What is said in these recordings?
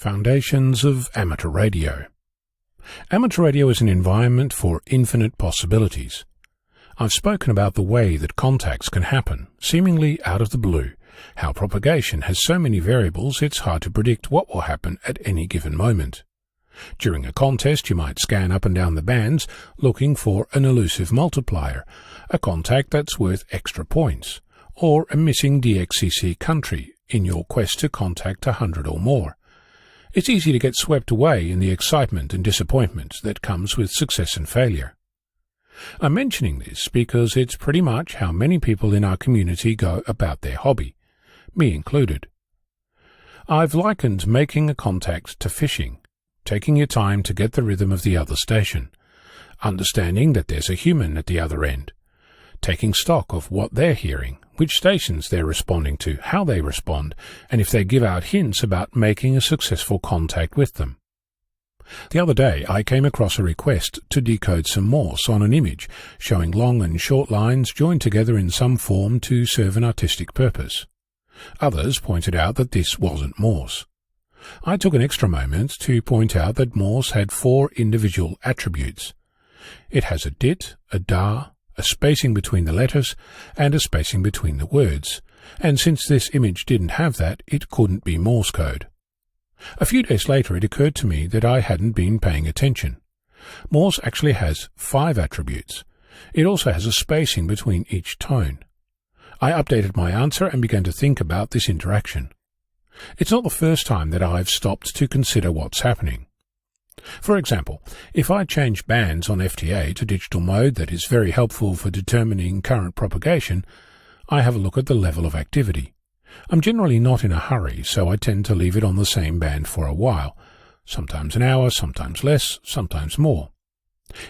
Foundations of Amateur Radio. Amateur radio is an environment for infinite possibilities. I've spoken about the way that contacts can happen, seemingly out of the blue, how propagation has so many variables it's hard to predict what will happen at any given moment. During a contest, you might scan up and down the bands looking for an elusive multiplier, a contact that's worth extra points, or a missing DXCC country in your quest to contact 100 or more. It's easy to get swept away in the excitement and disappointment that comes with success and failure. I'm mentioning this because it's pretty much how many people in our community go about their hobby, me included. I've likened making a contact to fishing, taking your time to get the rhythm of the other station, understanding that there's a human at the other end, taking stock of what they're hearing, which stations they're responding to, how they respond, and if they give out hints about making a successful contact with them. The other day I came across a request to decode some Morse on an image showing long and short lines joined together in some form to serve an artistic purpose. Others pointed out that this wasn't Morse. I took an extra moment to point out that Morse had 4 individual attributes. It has a dit, a da, a spacing between the letters, and a spacing between the words, and since this image didn't have that, it couldn't be Morse code. A few days later it occurred to me that I hadn't been paying attention. Morse actually has 5 attributes. It also has a spacing between each tone. I updated my answer and began to think about this interaction. It's not the first time that I've stopped to consider what's happening. For example, if I change bands on FTA to digital mode that is very helpful for determining current propagation, I have a look at the level of activity. I'm generally not in a hurry, so I tend to leave it on the same band for a while, sometimes an hour, sometimes less, sometimes more.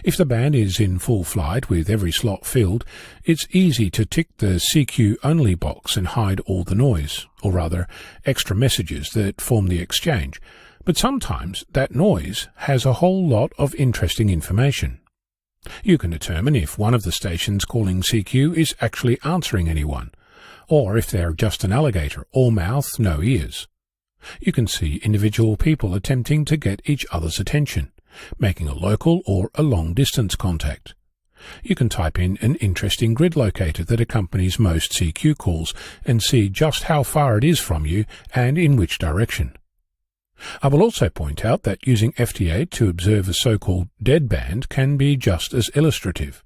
If the band is in full flight with every slot filled, it's easy to tick the CQ only box and hide all the noise, or rather, extra messages that form the exchange. But sometimes that noise has a whole lot of interesting information. You can determine if one of the stations calling CQ is actually answering anyone, or if they're just an alligator, all mouth, no ears. You can see individual people attempting to get each other's attention, making a local or a long-distance contact. You can type in an interesting grid locator that accompanies most CQ calls and see just how far it is from you and in which direction. I will also point out that using FTA to observe a so-called dead band can be just as illustrative.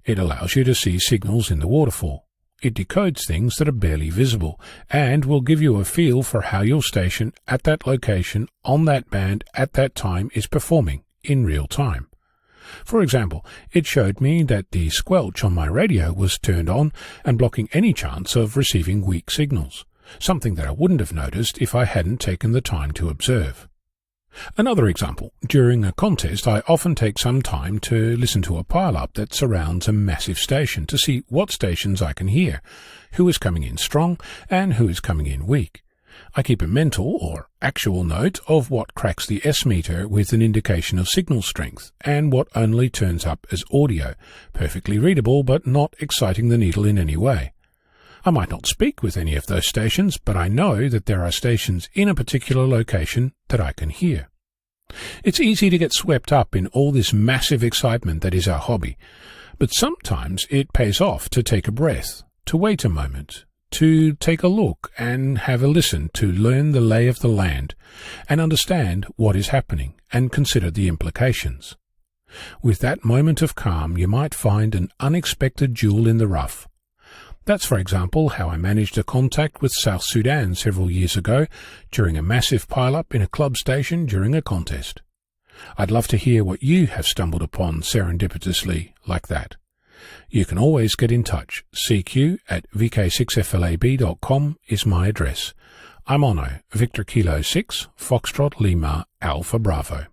It allows you to see signals in the waterfall. It decodes things that are barely visible and will give you a feel for how your station at that location on that band at that time is performing in real time. For example, it showed me that the squelch on my radio was turned on and blocking any chance of receiving weak signals, something that I wouldn't have noticed if I hadn't taken the time to observe. Another example, during a contest I often take some time to listen to a pile-up that surrounds a massive station to see what stations I can hear, who is coming in strong and who is coming in weak. I keep a mental or actual note of what cracks the S-meter with an indication of signal strength and what only turns up as audio, perfectly readable but not exciting the needle in any way. I might not speak with any of those stations, but I know that there are stations in a particular location that I can hear. It's easy to get swept up in all this massive excitement that is our hobby, but sometimes it pays off to take a breath, to wait a moment, to take a look and have a listen to learn the lay of the land and understand what is happening and consider the implications. With that moment of calm, you might find an unexpected jewel in the rough. That's, for example, how I managed a contact with South Sudan several years ago during a massive pile-up in a club station during a contest. I'd love to hear what you have stumbled upon serendipitously like that. You can always get in touch. cq@vk6flab.com is my address. I'm Ono, Victor Kilo 6, Foxtrot Lima, Alpha Bravo.